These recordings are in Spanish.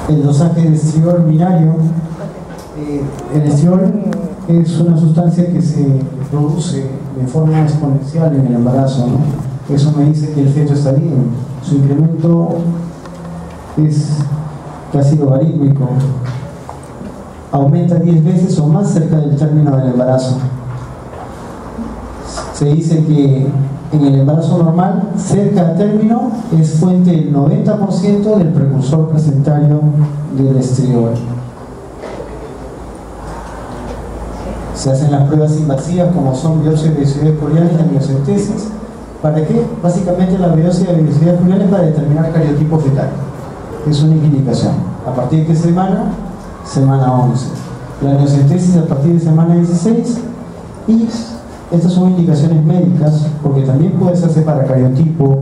el dosaje de estriol binario. El estriol es una sustancia que se produce de forma exponencial en el embarazo, ¿no? Eso me dice que el feto está bien. Su incremento es casi logarítmico. Aumenta 10 veces o más cerca del término del embarazo. Se dice que en el embarazo normal, cerca del término, es fuente del 90% del precursor placentario del estriol. Se hacen las pruebas invasivas como son biopsia de vellosidades foliares y amniocentesis. ¿Para qué? Básicamente la biopsia de vellosidades foliares para determinar cariotipo fetal. Es una indicación. ¿A partir de qué semana? Semana 11. La amniocentesis a partir de semana 16. Y estas son indicaciones médicas porque también puede hacerse para cariotipo,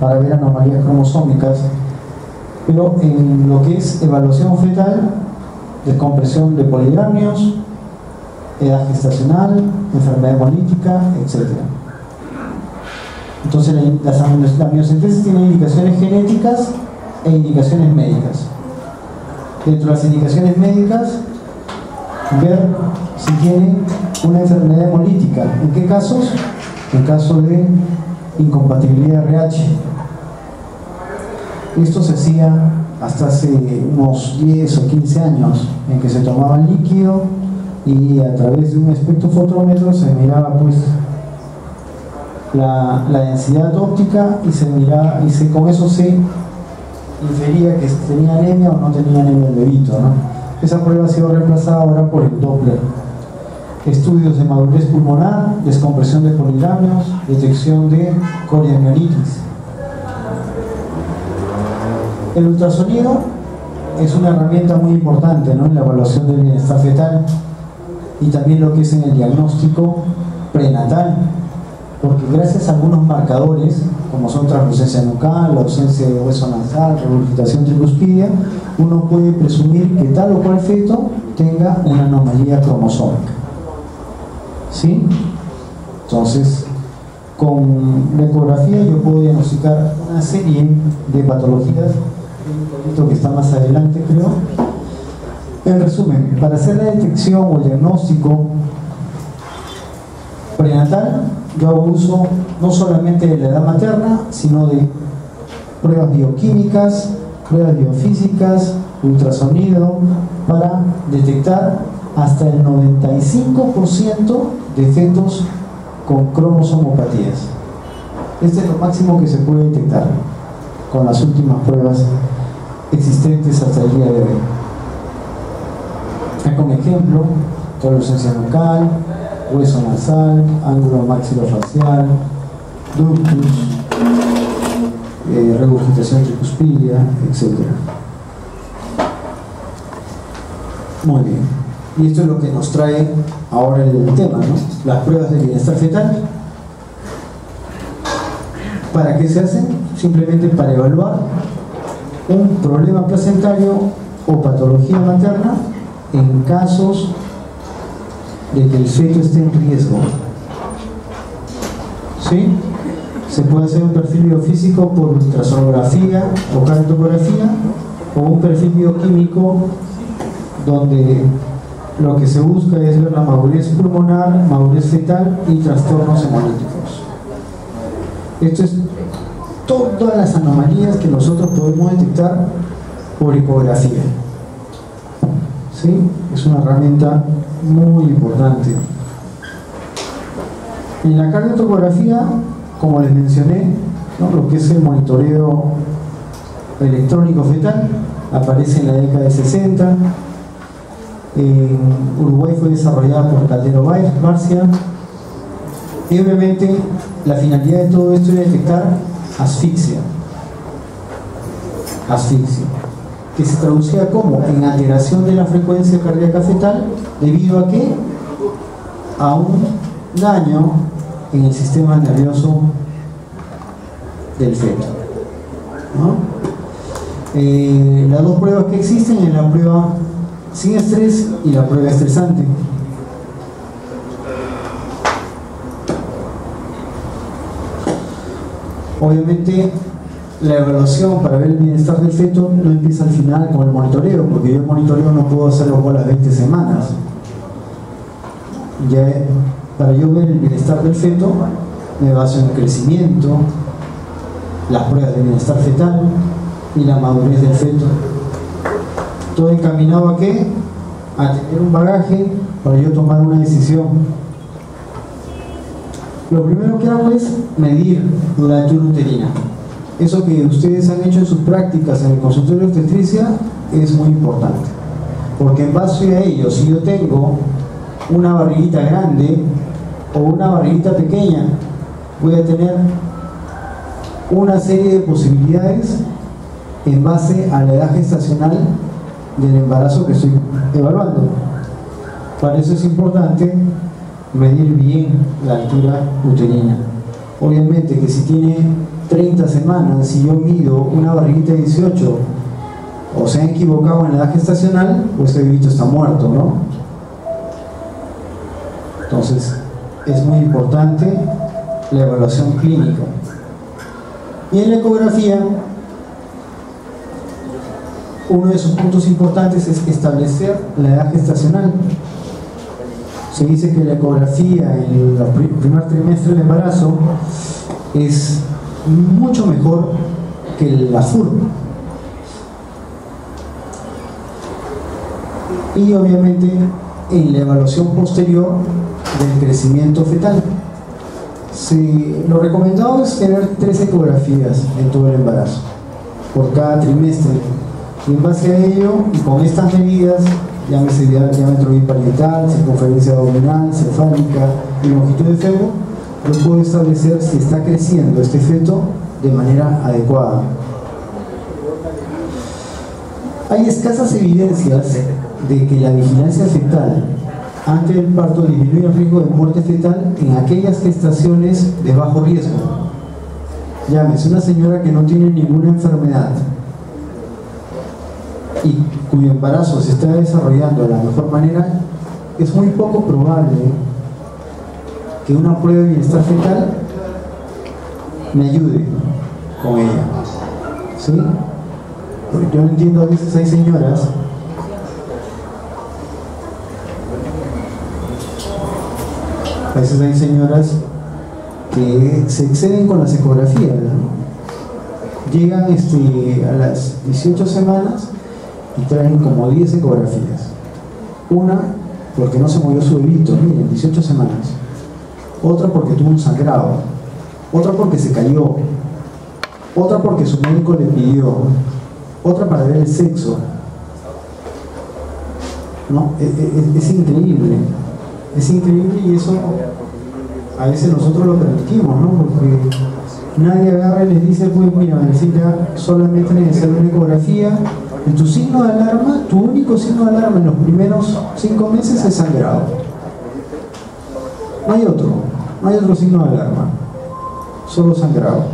para ver anomalías cromosómicas. Pero en lo que es evaluación fetal, descompresión de poligramios, edad gestacional, enfermedad hemolítica, etc. Entonces la amniocentesis tiene indicaciones genéticas e indicaciones médicas. Dentro de las indicaciones médicas, ver si tiene una enfermedad hemolítica. ¿En qué casos? En caso de incompatibilidad RH. Esto se hacía hasta hace unos 10 o 15 años, en que se tomaba el líquido y a través de un espectrofotómetro se miraba pues la densidad óptica y se miraba, con eso se infería que tenía anemia o no tenía anemia el bebito, ¿no? Esa prueba ha sido reemplazada ahora por el Doppler. Estudios de madurez pulmonar, descompresión de poligramios, detección de coriamionitis. El ultrasonido es una herramienta muy importante, ¿no?, en la evaluación del bienestar fetal y también lo que es en el diagnóstico prenatal, porque gracias a algunos marcadores como son translucencia nucal, ausencia de hueso nasal, regurgitación tricuspidia, uno puede presumir que tal o cual feto tenga una anomalía cromosómica. ¿Sí? Entonces, con la ecografía yo puedo diagnosticar una serie de patologías, un poquito que está más adelante, creo. En resumen, para hacer la detección o el diagnóstico prenatal, yo hago uso no solamente de la edad materna, sino de pruebas bioquímicas, pruebas biofísicas, ultrasonido, para detectar hasta el 95% de fetos con cromosomopatías. Este es lo máximo que se puede detectar con las últimas pruebas existentes hasta el día de hoy. Como ejemplo, translucencia nucal, hueso nasal, ángulo maxilofacial, ductus, regurgitación tricuspidia, etc. Muy bien. Y esto es lo que nos trae ahora el tema, ¿no? Las pruebas de bienestar fetal. ¿Para qué se hacen? Simplemente para evaluar un problema placentario o patología materna en casos de que el feto esté en riesgo. ¿Sí? Se puede hacer un perfil biofísico por ultrasonografía o cartografía, o un perfil bioquímico donde lo que se busca es ver la madurez pulmonar, madurez fetal y trastornos hemolíticos. Esto es todas las anomalías que nosotros podemos detectar por ecografía. ¿Sí? Es una herramienta muy importante. En la cardiotocografía, como les mencioné, ¿no?, lo que es el monitoreo electrónico fetal aparece en la década de 60. En Uruguay fue desarrollada por Caldero Barcia, y obviamente la finalidad de todo esto es detectar asfixia, que se traducía como en alteración de la frecuencia cardíaca fetal, debido a ¿qué? A un daño en el sistema nervioso del feto, ¿no? Las dos pruebas que existen es la prueba sin estrés y la prueba estresante. Obviamente la evaluación para ver el bienestar del feto no empieza al final con el monitoreo, porque yo el monitoreo no puedo hacerlo por las 20 semanas. Ya, para yo ver el bienestar del feto, me baso en el crecimiento, las pruebas de bienestar fetal y la madurez del feto. Todo encaminado a ¿qué? A tener un bagaje para yo tomar una decisión. Lo primero que hago es medir la altura uterina. Eso que ustedes han hecho en sus prácticas en el consultorio de obstetricia es muy importante, porque en base a ello, si yo tengo una barriguita grande o una barriguita pequeña, voy a tener una serie de posibilidades en base a la edad gestacional del embarazo que estoy evaluando. Para eso es importante medir bien la altura uterina. Obviamente que si tiene 30 semanas y yo mido una barriguita de 18 o se han equivocado en la edad gestacional, pues el bebito está muerto, ¿no? Entonces es muy importante la evaluación clínica. Y en la ecografía, uno de sus puntos importantes es establecer la edad gestacional. Se dice que la ecografía en el primer trimestre del embarazo es mucho mejor que la FUR. Y obviamente en la evaluación posterior del crecimiento fetal. Lo recomendado es tener 3 ecografías en todo el embarazo, por cada trimestre. Y en base a ello, y con estas medidas, llámese diámetro biparietal, circunferencia abdominal, cefálica y longitud de febo, yo puedo establecer si está creciendo este feto de manera adecuada. Hay escasas evidencias de que la vigilancia fetal antes del parto disminuye el riesgo de muerte fetal en aquellas gestaciones de bajo riesgo. Llámese una señora que no tiene ninguna enfermedad y cuyo embarazo se está desarrollando de la mejor manera, es muy poco probable que una prueba de bienestar fetal me ayude con ella. ¿Sí? Porque yo no entiendo, a veces hay señoras que se exceden con las ecografías, ¿no? Llegan a las 18 semanas y traen como 10 ecografías. Una porque no se movió su bebito, miren, 18 semanas. Otra porque tuvo un sangrado. Otra porque se cayó. Otra porque su médico le pidió. Otra para ver el sexo. ¿No? Es increíble. Es increíble, y eso a veces nosotros lo permitimos, ¿no? Porque nadie agarra y les dice, pues mira, necesita solamente necesitar una ecografía. Y tu signo de alarma, tu único signo de alarma en los primeros 5 meses es sangrado. No hay otro signo de alarma, solo sangrado.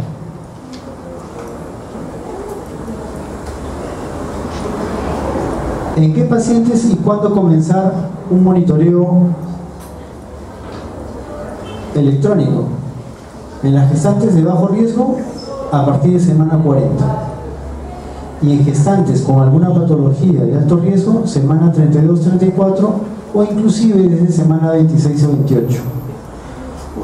¿En qué pacientes y cuándo comenzar un monitoreo electrónico? En las gestantes de bajo riesgo a partir de semana 40, y en gestantes con alguna patología de alto riesgo semana 32-34, o inclusive desde semana 26 o 28.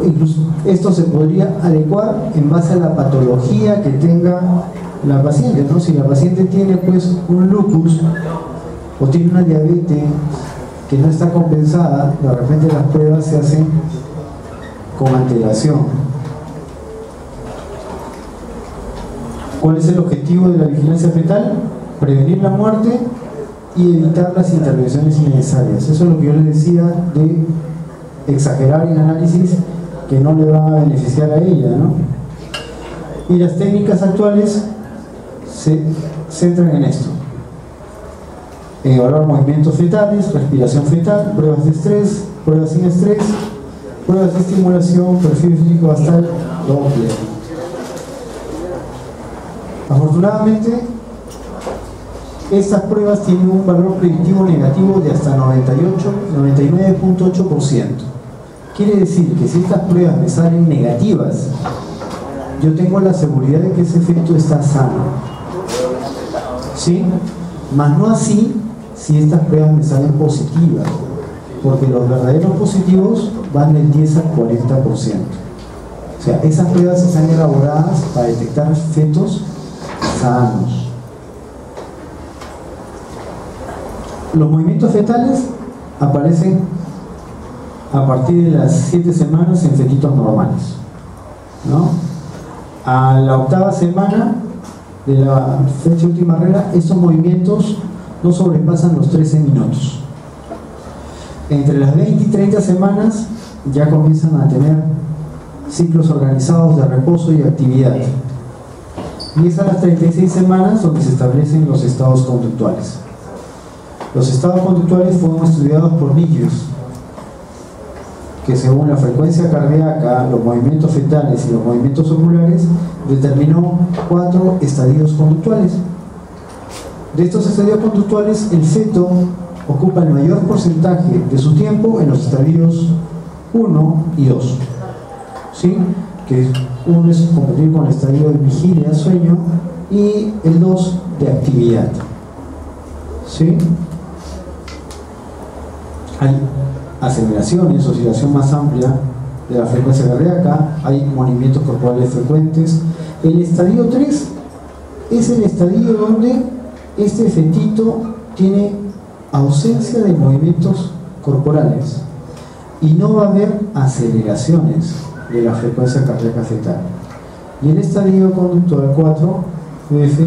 Incluso esto se podría adecuar en base a la patología que tenga la paciente, ¿no? Si la paciente tiene pues un lupus o tiene una diabetes que no está compensada, de repente las pruebas se hacen con antelación. ¿Cuál es el objetivo de la vigilancia fetal? Prevenir la muerte y evitar las intervenciones innecesarias. Eso es lo que yo les decía de exagerar en análisis que no le va a beneficiar a ella, ¿no? Y las técnicas actuales se centran en esto: evaluar movimientos fetales, respiración fetal, pruebas de estrés, pruebas sin estrés, pruebas de estimulación, perfil físico basal, Doppler. Afortunadamente, estas pruebas tienen un valor predictivo negativo de hasta 99.8%. Quiere decir que si estas pruebas me salen negativas, yo tengo la seguridad de que ese feto está sano, ¿sí? Más no así si estas pruebas me salen positivas, porque los verdaderos positivos van del 10 al 40%. O sea, esas pruebas están elaboradas para detectar fetos sanos. Los movimientos fetales aparecen a partir de las 7 semanas en fetitos normales, ¿no? A la 8ª semana de la fecha última regla, estos movimientos no sobrepasan los 13 minutos. Entre las 20 y 30 semanas ya comienzan a tener ciclos organizados de reposo y actividad. Y es a las 36 semanas donde se establecen los estados conductuales. Los estados conductuales fueron estudiados por Nigius, que según la frecuencia cardíaca, los movimientos fetales y los movimientos oculares, determinó 4 estadios conductuales. De estos estadios conductuales, el feto ocupa el mayor porcentaje de su tiempo en los estadios 1 y 2, ¿sí? Que uno es competir con el estadio de vigilia, sueño, y el 2 de actividad, ¿sí? Hay aceleraciones, oscilación más amplia de la frecuencia cardíaca, hay movimientos corporales frecuentes. El estadio 3 es el estadio donde este fetito tiene ausencia de movimientos corporales y no va a haber aceleraciones de la frecuencia cardíaca fetal. Y el estadio conductual 4, F,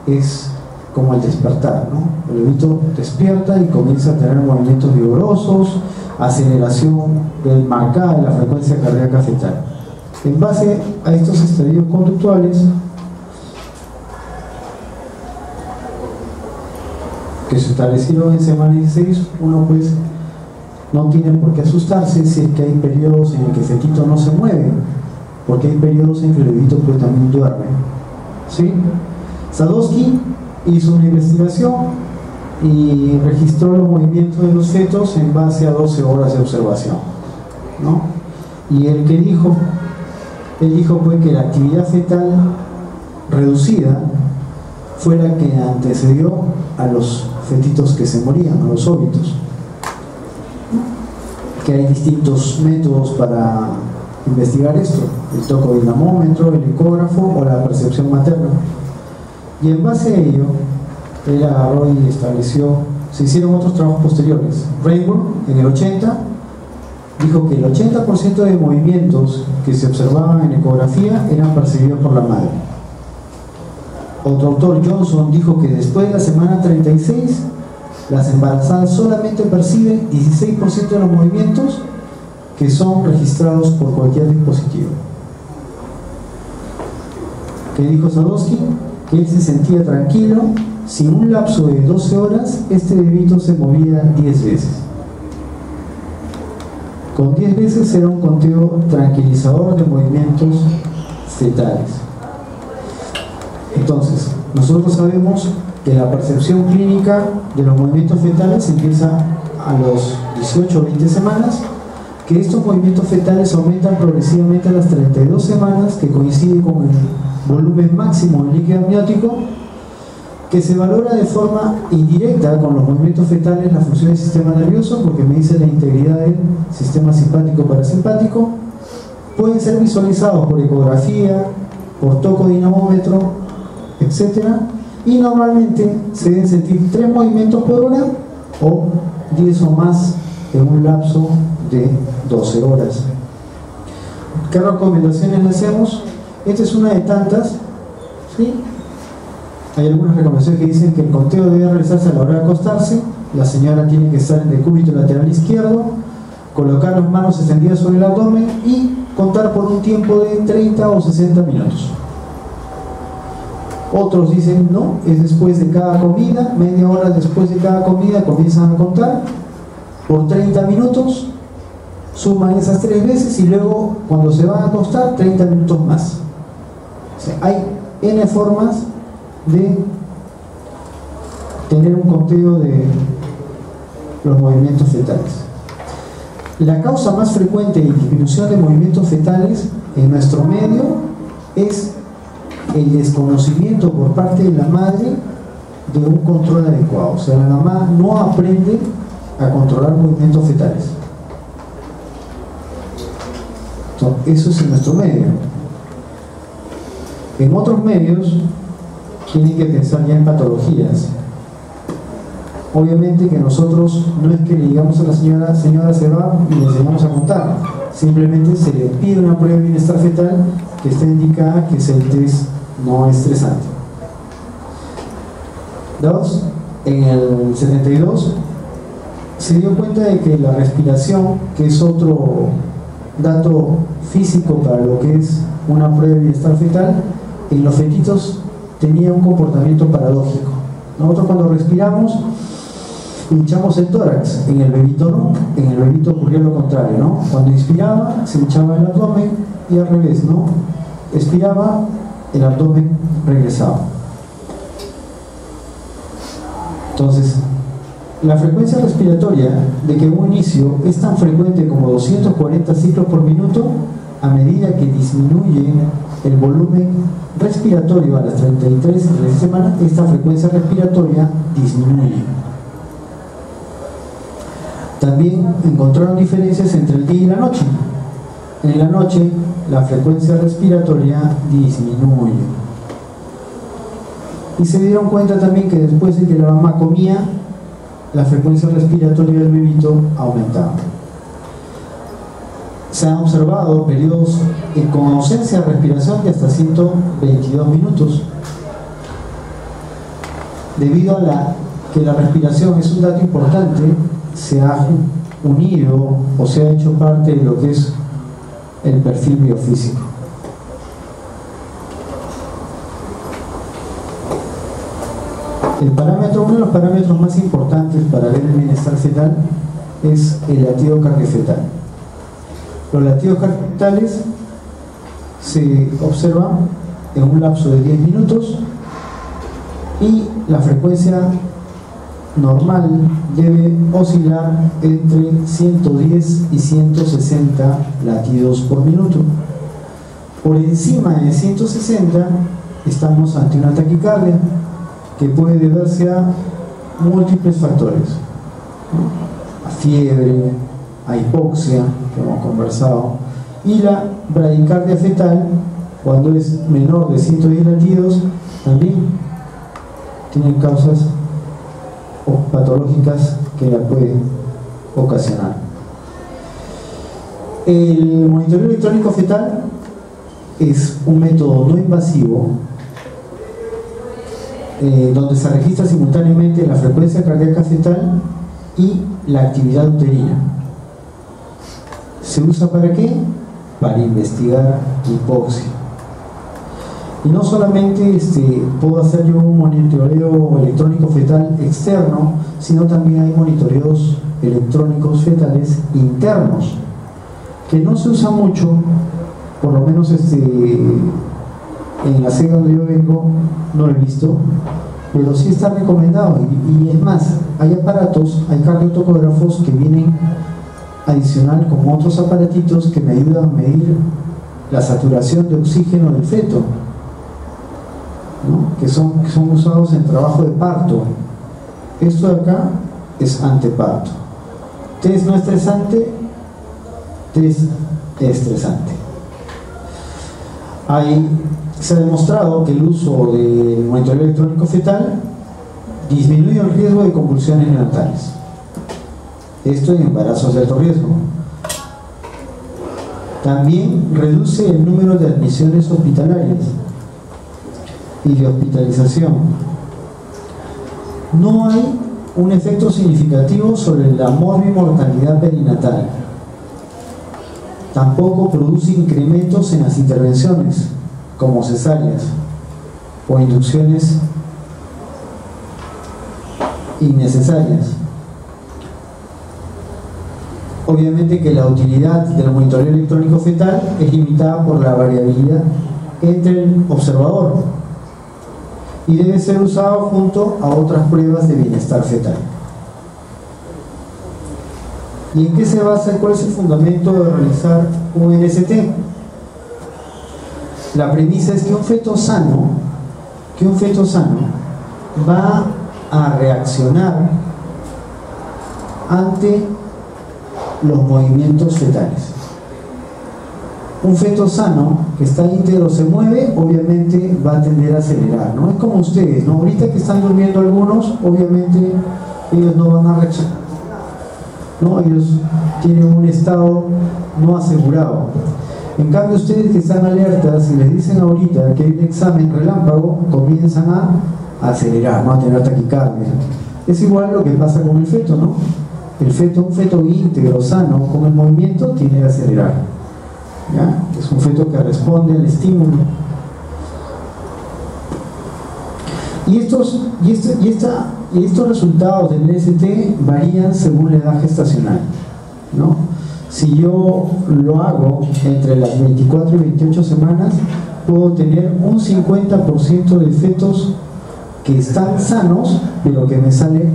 es como el despertar, ¿no? El bebito despierta y comienza a tener movimientos vigorosos, aceleración marcada de la frecuencia cardíaca fetal. En base a estos estadios conductuales, que se establecieron en semana 16, uno pues no tiene por qué asustarse si es que hay periodos en el que el fetito no se mueve, porque hay periodos en que el bebito pues también duerme, ¿sí? Sadowski hizo una investigación y registró los movimientos de los fetos en base a 12 horas de observación, ¿no? Y él dijo pues que la actividad fetal reducida fue la que antecedió a los fetitos que se morían, a los óbitos. Que hay distintos métodos para investigar esto: el tocodinamómetro, el ecógrafo o la percepción materna. Y en base a ello, él agarró y estableció, se hicieron otros trabajos posteriores. Rainbow, en el 80, dijo que el 80% de movimientos que se observaban en ecografía eran percibidos por la madre. Otro autor, Johnson, dijo que después de la semana 36, las embarazadas solamente perciben 16% de los movimientos que son registrados por cualquier dispositivo. ¿Qué dijo Sadowski? Que él se sentía tranquilo si en un lapso de 12 horas este bebito se movía 10 veces. Con 10 veces era un conteo tranquilizador de movimientos fetales. Entonces, nosotros sabemos que la percepción clínica de los movimientos fetales empieza a los 18 o 20 semanas, que estos movimientos fetales aumentan progresivamente a las 32 semanas, que coincide con el volumen máximo del líquido amniótico, que se valora de forma indirecta con los movimientos fetales la función del sistema nervioso, porque me dice la integridad del sistema simpático parasimpático. Pueden ser visualizados por ecografía, por tocodinamómetro, etc. Y normalmente se deben sentir 3 movimientos por hora o 10 o más en un lapso de 12 horas. ¿Qué recomendaciones le hacemos? Esta es una de tantas, ¿sí? Hay algunas recomendaciones que dicen que el conteo debe realizarse a la hora de acostarse. La señora tiene que estar en el decúbito lateral izquierdo, colocar las manos extendidas sobre el abdomen y contar por un tiempo de 30 o 60 minutos. Otros dicen no, es después de cada comida, media hora después de cada comida comienzan a contar por 30 minutos, suman esas 3 veces y luego cuando se van a acostar 30 minutos más. O sea, hay N formas de tener un conteo de los movimientos fetales. La causa más frecuente de disminución de movimientos fetales en nuestro medio es el desconocimiento por parte de la madre de un control adecuado. O sea, la mamá no aprende a controlar movimientos fetales. Entonces, eso es en nuestro medio. En otros medios tienen que pensar ya en patologías. Obviamente que nosotros no es que le digamos a la señora se va y le enseñamos a contar, simplemente se le pide una prueba de bienestar fetal que está indicada, que es el test no estresante. 2. En el 72 se dio cuenta de que la respiración, que es otro dato físico para lo que es una prueba de bienestar fetal, en los fetitos tenía un comportamiento paradójico. Nosotros cuando respiramos hinchamos el tórax, en el bebito no, en el bebito ocurría lo contrario, ¿no? Cuando inspiraba se hinchaba el abdomen y al revés, ¿no? Expiraba, el abdomen regresaba. Entonces, la frecuencia respiratoria de que un inicio es tan frecuente como 240 ciclos por minuto, a medida que disminuye el volumen respiratorio a las 33 semanas, esta frecuencia respiratoria disminuye. También encontraron diferencias entre el día y la noche. En la noche la frecuencia respiratoria disminuye. Y se dieron cuenta también que después de que la mamá comía, la frecuencia respiratoria del bebito aumentaba. Se han observado periodos con ausencia de respiración de hasta 122 minutos. Debido a que la respiración es un dato importante, se ha unido o se ha hecho parte de lo que es el perfil biofísico. Uno de los parámetros más importantes para ver el bienestar fetal es el latido cardiofetal. Los latidos cardiofetales se observan en un lapso de 10 minutos y la frecuencia normal debe oscilar entre 110 y 160 latidos por minuto. Por encima de 160 estamos ante una taquicardia que puede deberse a múltiples factores, ¿no? A fiebre, a hipoxia, que hemos conversado, y la bradicardia fetal, cuando es menor de 110 latidos, también tienen causas patológicas que la pueden ocasionar. El monitoreo electrónico fetal es un método no invasivo donde se registra simultáneamente la frecuencia cardíaca fetal y la actividad uterina. ¿Se usa para qué? Para investigar hipoxia. Y no solamente puedo hacer yo un monitoreo electrónico fetal externo, sino también hay monitoreos electrónicos fetales internos, que no se usa mucho, por lo menos en la sede donde yo vengo no lo he visto, pero sí está recomendado. Y es más, hay aparatos, hay cardiotocógrafos que vienen adicional con otros aparatitos que me ayudan a medir la saturación de oxígeno del feto, ¿no? que son usados en trabajo de parto. Esto de acá es anteparto. Test no estresante, test estresante. Se ha demostrado que el uso del monitoreo electrónico fetal disminuye el riesgo de convulsiones neonatales. Esto en embarazos de alto riesgo. También reduce el número de admisiones hospitalarias y de hospitalización. No hay un efecto significativo sobre la morbimortalidad perinatal. Tampoco produce incrementos en las intervenciones, como cesáreas o inducciones innecesarias. Obviamente que la utilidad del monitoreo electrónico fetal es limitada por la variabilidad entre el observador y debe ser usado junto a otras pruebas de bienestar fetal. ¿Y en qué se basa? ¿Cuál es el fundamento de realizar un NST? La premisa es que un feto sano va a reaccionar ante los movimientos fetales. Un feto sano que está íntegro se mueve, obviamente va a tender a acelerar, ¿no? Es como ustedes, ¿no? Ahorita que están durmiendo algunos, obviamente ellos no van a reaccionar, ¿no? Ellos tienen un estado no asegurado. En cambio, ustedes que están alertas, si les dicen ahorita que hay un examen relámpago, comienzan a acelerar, ¿no? A tener taquicardia. Es igual lo que pasa con el feto, ¿no? Un feto íntegro, sano, con el movimiento tiene que acelerar, ¿ya? Es un feto que responde al estímulo. Y estos resultados del NST varían según la edad gestacional, ¿no? Si yo lo hago entre las 24 y 28 semanas, puedo tener un 50% de fetos que están sanos, pero que me sale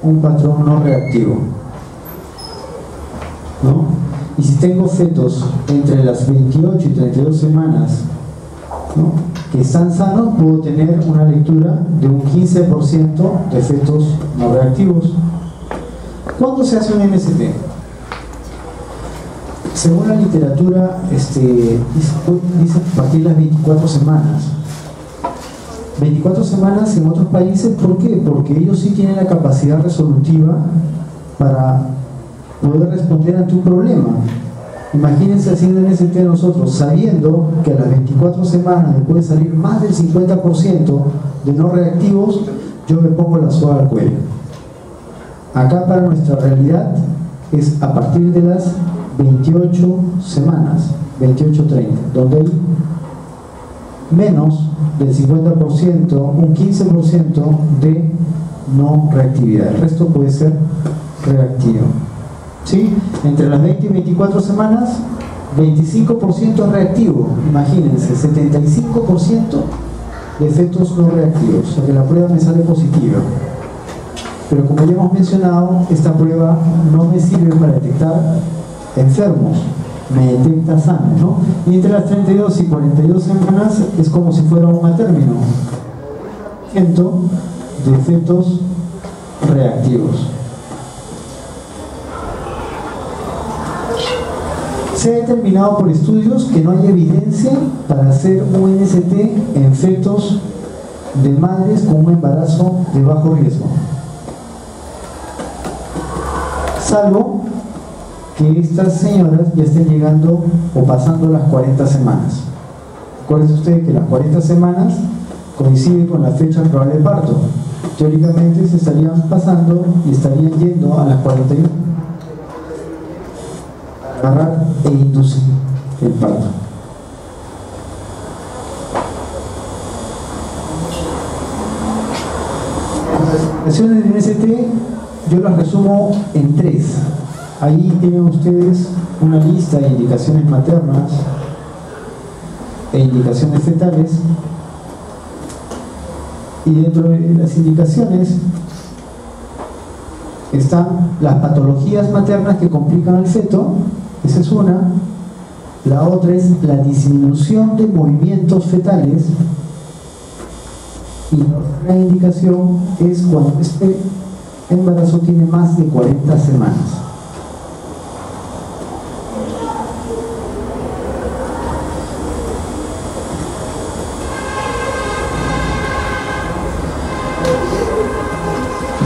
un patrón no reactivo, ¿no? Y si tengo fetos entre las 28 y 32 semanas, ¿no?, que están sanos, puedo tener una lectura de un 15% de fetos no reactivos. ¿Cuándo se hace un MST? Según la literatura, dice a partir de las 24 semanas. 24 semanas en otros países, ¿por qué? Porque ellos sí tienen la capacidad resolutiva para poder responder ante un problema. Imagínense haciendo el MST nosotros, sabiendo que a las 24 semanas me puede salir más del 50% de no reactivos, yo me pongo la soga al cuello. Acá para nuestra realidad es a partir de las 28 semanas, 28-30, donde hay menos del 50%, un 15% de no reactividad. El resto puede ser reactivo, ¿sí? Entre las 20 y 24 semanas, 25% reactivo. Imagínense, 75% de fetos no reactivos, o sea que la prueba me sale positiva. Pero como ya hemos mencionado, esta prueba no me sirve para detectar enfermos, me detecta sanos, ¿no? Y entre las 32 y 42 semanas es como si fuera un término de fetos reactivos. Se ha determinado por estudios que no hay evidencia para hacer un NST en fetos de madres con un embarazo de bajo riesgo, salvo que estas señoras ya estén llegando o pasando las 40 semanas. Acuérdense ustedes que las 40 semanas coincide con la fecha probable de parto. Teóricamente se estarían pasando y estarían yendo a las 41 para agarrar e inducir el parto. Las indicaciones del NST yo las resumo en 3. Ahí tienen ustedes una lista de indicaciones maternas e indicaciones fetales, y dentro de las indicaciones están las patologías maternas que complican al feto. Esa es una. La otra es la disminución de movimientos fetales, y la otra indicación es cuando este embarazo tiene más de 40 semanas.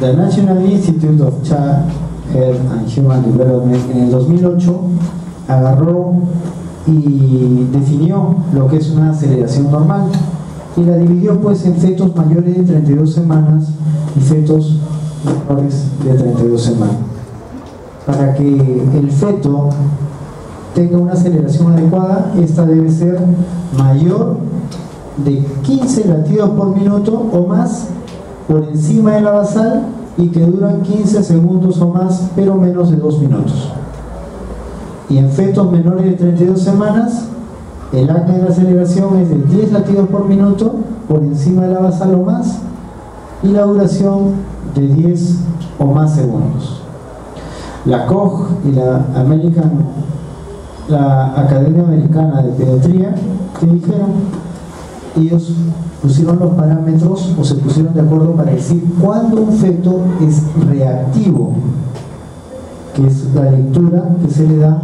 The National Institute of Child Health and Human Development en el 2008 agarró y definió lo que es una aceleración normal y la dividió pues en fetos mayores de 32 semanas y fetos menores de 32 semanas. Para que el feto tenga una aceleración adecuada, esta debe ser mayor de 15 latidos por minuto o más por encima de la basal, y que duran 15 segundos o más, pero menos de 2 minutos. Y en fetos menores de 32 semanas, el acme de la aceleración es de 10 latidos por minuto por encima de la basal o más, y la duración de 10 o más segundos. La Koch y la Academia Americana de Pediatría ¿Qué dijeron? Ellos pusieron los parámetros o se pusieron de acuerdo para decir cuándo un feto es reactivo, que es la lectura que se le da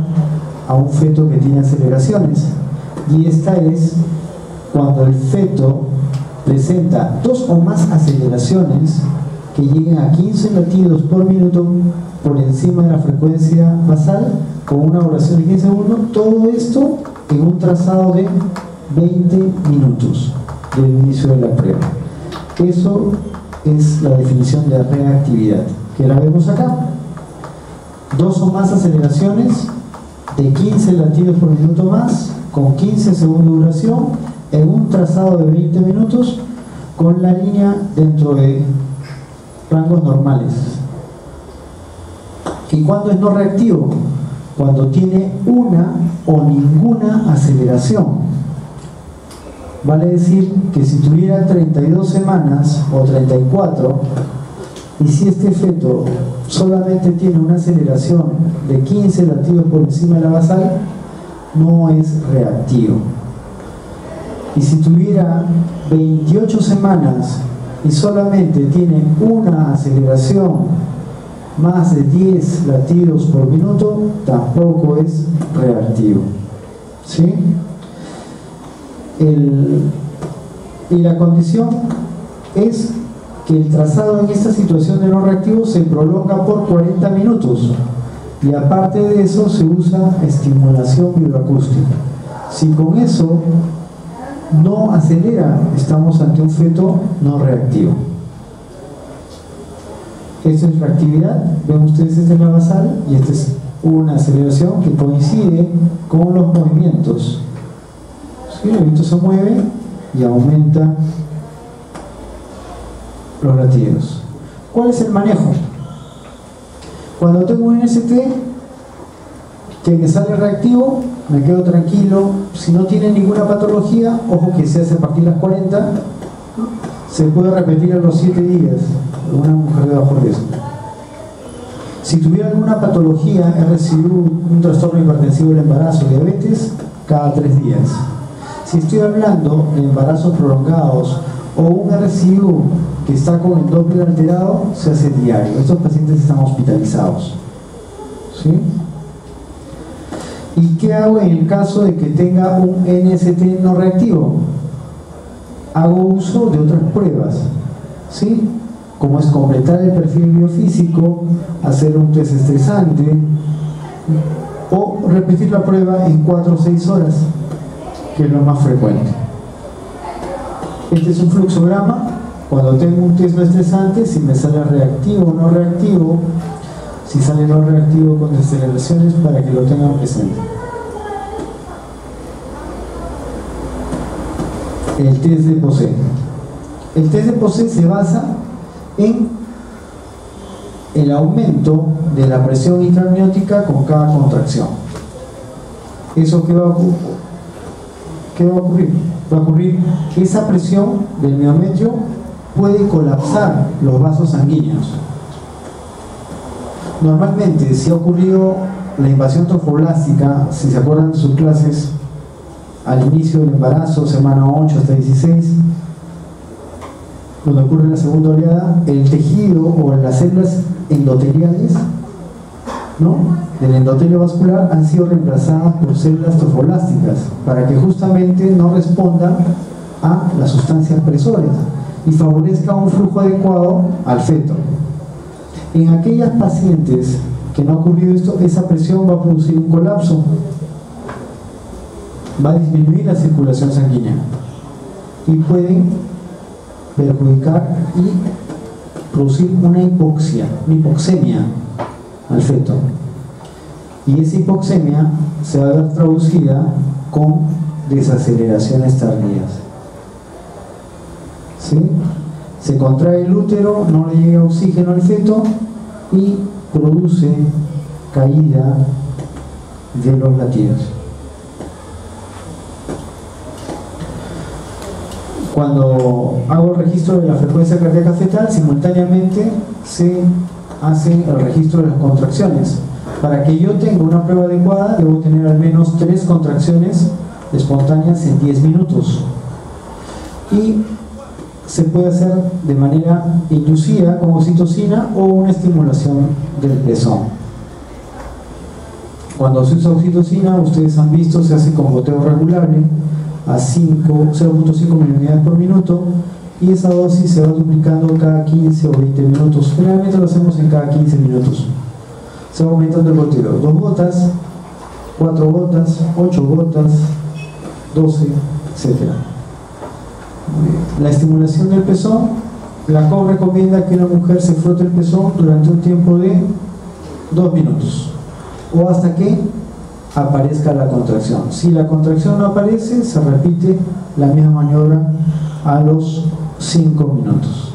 a un feto que tiene aceleraciones, y esta es cuando el feto presenta 2 o más aceleraciones que lleguen a 15 latidos por minuto por encima de la frecuencia basal con una duración de 15 segundos, todo esto en un trazado de 20 minutos del inicio de la prueba. Eso es la definición de reactividad, que la vemos acá. 2 o más aceleraciones de 15 latidos por minuto más, con 15 segundos de duración, en un trazado de 20 minutos, con la línea dentro de rangos normales. ¿Y cuándo es no reactivo? Cuando tiene una o ninguna aceleración. Vale decir que si tuviera 32 semanas o 34, y si este feto solamente tiene una aceleración de 15 latidos por encima de la basal, no es reactivo. Y si tuviera 28 semanas y solamente tiene una aceleración más de 10 latidos por minuto, tampoco es reactivo. ¿Sí? Y la condición es que el trazado en esta situación de no reactivo se prolonga por 40 minutos, y aparte de eso se usa estimulación vibroacústica. Si con eso no acelera, estamos ante un feto no reactivo. Esta es reactividad. Ven ustedes, esta es la basal y esta es una aceleración que coincide con los movimientos. ¿Sí? El movimiento se mueve y aumenta los latidos. ¿Cuál es el manejo? Cuando tengo un NST que me sale reactivo, me quedo tranquilo. Si no tiene ninguna patología, ojo que se hace a partir de las 40, se puede repetir a los 7 días una mujer de bajo riesgo. Si tuviera alguna patología, RCU, un trastorno hipertensivo del embarazo, diabetes, cada 3 días. Si estoy hablando de embarazos prolongados o un RCU que está con el Doppler alterado, se hace diario. Estos pacientes están hospitalizados. ¿Sí? ¿Y qué hago en el caso de que tenga un NST no reactivo? Hago uso de otras pruebas, ¿sí? Como es completar el perfil biofísico, hacer un test estresante o repetir la prueba en 4 o 6 horas, que es lo más frecuente. Este es un fluxograma. Cuando tengo un test no estresante, si me sale reactivo o no reactivo, si sale no reactivo con desaceleraciones, para que lo tengan presente. El test de Posey. El test de Posey se basa en el aumento de la presión intraamniótica con cada contracción. ¿Eso qué va a ocurrir? ¿Qué va a ocurrir? Va a ocurrir que esa presión del miometrio puede colapsar los vasos sanguíneos. Normalmente, si ha ocurrido la invasión trofoblástica, si se acuerdan de sus clases al inicio del embarazo, semana 8 hasta 16, cuando ocurre la segunda oleada, el tejido o las células endoteliales, ¿no?, del endotelio vascular han sido reemplazadas por células trofoblásticas para que justamente no respondan a las sustancias presoras y favorezca un flujo adecuado al feto. En aquellas pacientes que no ha ocurrido esto, esa presión va a producir un colapso, va a disminuir la circulación sanguínea y pueden perjudicar y producir una hipoxemia al feto, y esa hipoxemia se va a ver traducida con desaceleraciones tardías. ¿Sí? Se contrae el útero, no le llega oxígeno al feto y produce caída de los latidos. Cuando hago el registro de la frecuencia cardíaca fetal, simultáneamente se hace el registro de las contracciones. Para que yo tenga una prueba adecuada, debo tener al menos 3 contracciones espontáneas en 10 minutos. Y se puede hacer de manera inducida con oxitocina o una estimulación del pezón. Cuando se usa oxitocina, ustedes han visto, se hace con goteo regulable a 0.5 miliunidades por minuto, y esa dosis se va duplicando cada 15 o 20 minutos. Generalmente lo hacemos en cada 15 minutos. Se va aumentando el goteo: 2 gotas, 4 gotas, 8 gotas, 12, etc. La estimulación del pezón, la COP recomienda que una mujer se frote el pezón durante un tiempo de 2 minutos o hasta que aparezca la contracción. Si la contracción no aparece, se repite la misma maniobra a los 5 minutos.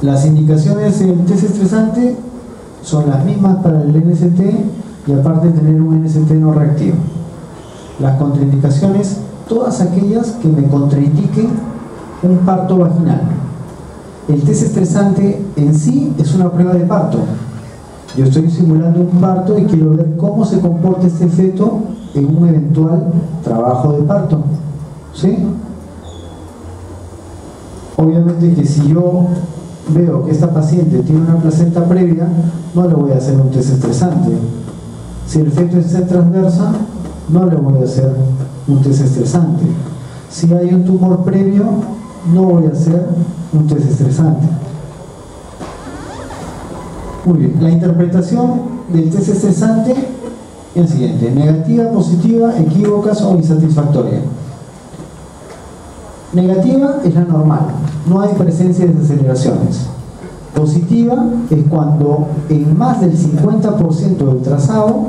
Las indicaciones del test estresante son las mismas para el NST, y aparte de tener un NST no reactivo. Las contraindicaciones, todas aquellas que me contraindiquen un parto vaginal. El test estresante en sí es una prueba de parto. Yo estoy simulando un parto y quiero ver cómo se comporta este feto en un eventual trabajo de parto. ¿Sí? Obviamente que si yo veo que esta paciente tiene una placenta previa, no le voy a hacer un test estresante. Si el feto está transversa, no le voy a hacer un test estresante. Si hay un tumor previo, no voy a hacer un test estresante. Muy bien, la interpretación del test estresante es la siguiente: negativa, positiva, equívocas o insatisfactoria. Negativa es la normal, no hay presencia de desaceleraciones. Positiva es cuando en más del 50% del trazado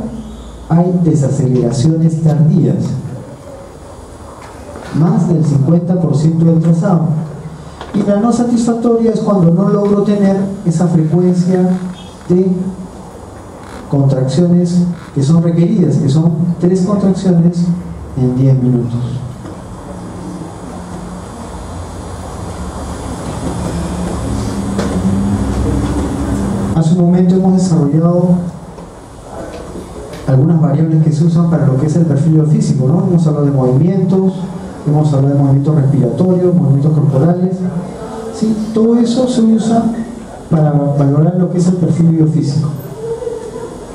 hay desaceleraciones tardías. Más del 50% del trazado. Y la no satisfactoria es cuando no logro tener esa frecuencia de contracciones que son requeridas, que son 3 contracciones en 10 minutos. Hace un momento hemos desarrollado algunas variables que se usan para lo que es el perfil biofísico, ¿no? Hemos hablado de movimientos, hemos hablado de movimientos respiratorios, movimientos corporales. Sí, todo eso se usa para valorar lo que es el perfil biofísico.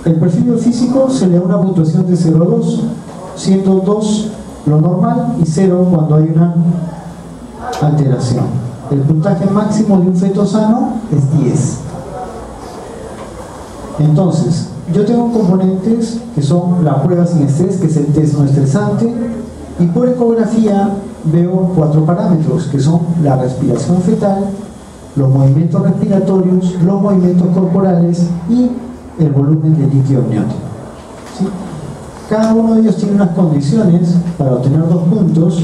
El perfil biofísico se le da una puntuación de 0 a 2, siendo 2 lo normal y 0 cuando hay una alteración. El puntaje máximo de un feto sano es 10. Entonces, yo tengo componentes que son la prueba sin estrés, que es el test no estresante, y por ecografía veo 4 parámetros, que son la respiración fetal, los movimientos respiratorios, los movimientos corporales y el volumen de líquido amniótico. ¿Sí? Cada uno de ellos tiene unas condiciones para obtener 2 puntos.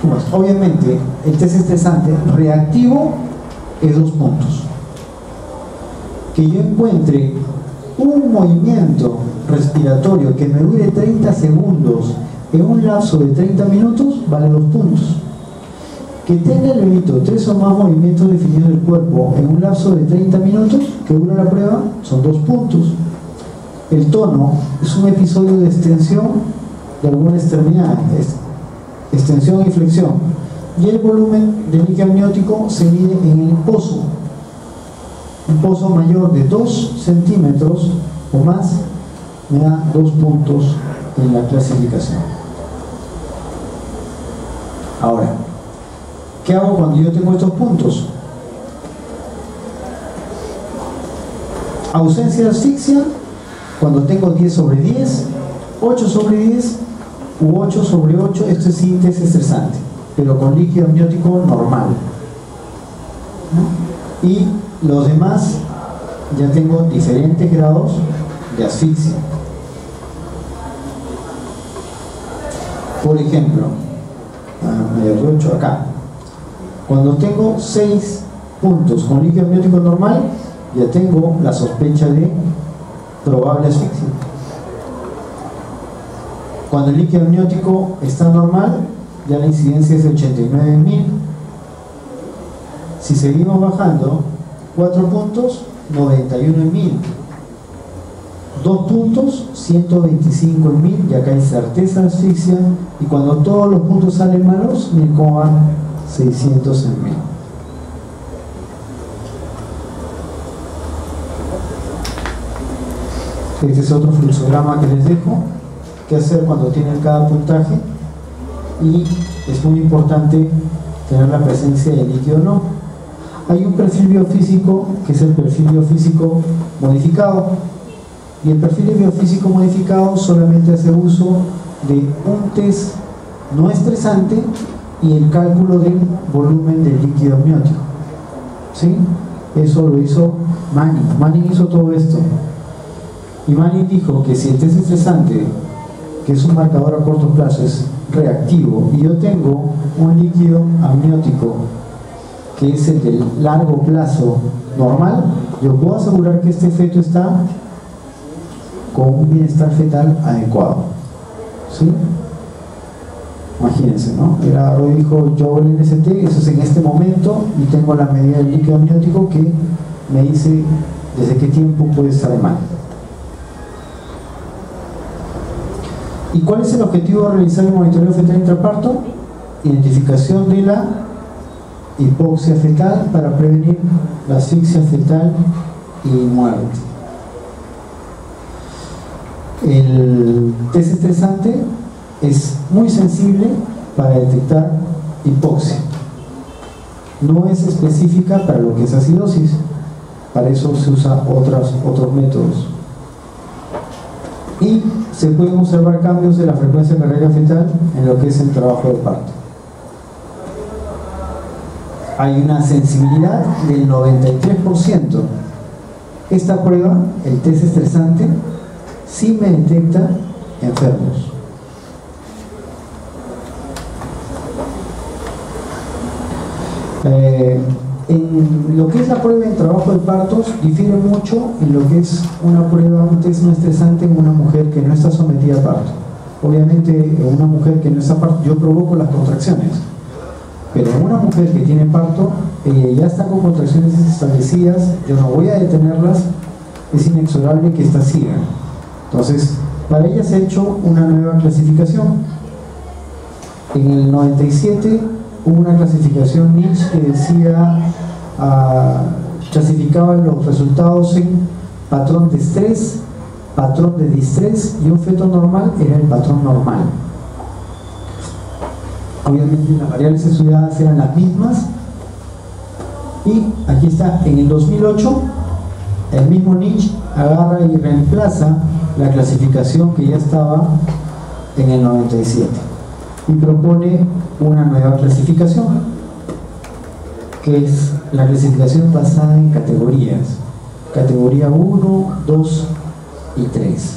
Pues, obviamente, el test estresante reactivo es 2 puntos. Que yo encuentre un movimiento respiratorio que me dure 30 segundos en un lapso de 30 minutos, vale 2 puntos. Que tenga el bebito 3 o más movimientos definidos del cuerpo en un lapso de 30 minutos, que dura la prueba, son 2 puntos. El tono es un episodio de extensión de alguna extremidad, extensión y flexión. Y el volumen de líquido amniótico se mide en el pozo. Un pozo mayor de 2 centímetros o más me da 2 puntos en la clasificación. Ahora, ¿qué hago cuando yo tengo estos puntos? Ausencia de asfixia, cuando tengo 10 sobre 10, 8 sobre 10 u 8 sobre 8, esto es sí test estresante, pero con líquido amniótico normal. ¿No? Y los demás ya tengo diferentes grados de asfixia. Por ejemplo, mayor 8 acá. Cuando tengo 6 puntos con líquido amniótico normal, ya tengo la sospecha de probable asfixia. Cuando el líquido amniótico está normal, ya la incidencia es de 89.000. Si seguimos bajando 4 puntos, 91.000. 2 puntos, 125 en 1000, y acá hay certeza de asfixia, y cuando todos los puntos salen malos, miren cómo van, 600 en 1000. Este es otro fluxograma que les dejo, qué hacer cuando tienen cada puntaje, y es muy importante tener la presencia de líquido o no. Hay un perfil biofísico que es el perfil biofísico modificado, y el perfil biofísico modificado solamente hace uso de un test no estresante y el cálculo del volumen del líquido amniótico, ¿sí? Eso lo hizo Manning. Manning hizo todo esto, y Manning dijo que si el test estresante, que es un marcador a corto plazo, es reactivo, y yo tengo un líquido amniótico que es el de largo plazo normal, yo puedo asegurar que este feto está con un bienestar fetal adecuado, ¿sí? Imagínense, ¿no? Hoy dijo yo el NST, eso es en este momento, y tengo la medida del líquido amniótico que me dice desde qué tiempo puede estar mal. ¿Y cuál es el objetivo de realizar el monitoreo fetal intraparto? Identificación de la hipoxia fetal para prevenir la asfixia fetal y muerte. El test estresante es muy sensible para detectar hipoxia. No es específica para lo que es acidosis, para eso se usan otros métodos. Y se pueden observar cambios de la frecuencia cardíaca fetal en lo que es el trabajo de parto. Hay una sensibilidad del 93%. Esta prueba, el test estresante, sí me detecta enfermos. En lo que es la prueba en trabajo de partos, difiere mucho en lo que es una prueba, un test no estresante en una mujer que no está sometida a parto. Obviamente, en una mujer que no está a parto, yo provoco las contracciones, pero en una mujer que tiene parto, ya está con contracciones establecidas, yo no voy a detenerlas, es inexorable que esta siga. Entonces, para ella se ha hecho una nueva clasificación. En el 97 hubo una clasificación Niche que decía, clasificaba los resultados en patrón de estrés, patrón de distrés, y un feto normal era el patrón normal. Obviamente las variables estudiadas eran las mismas, y aquí está, en el 2008 el mismo Niche agarra y reemplaza la clasificación que ya estaba en el 97 y propone una nueva clasificación, que es la clasificación basada en categorías, categoría 1, 2 y 3,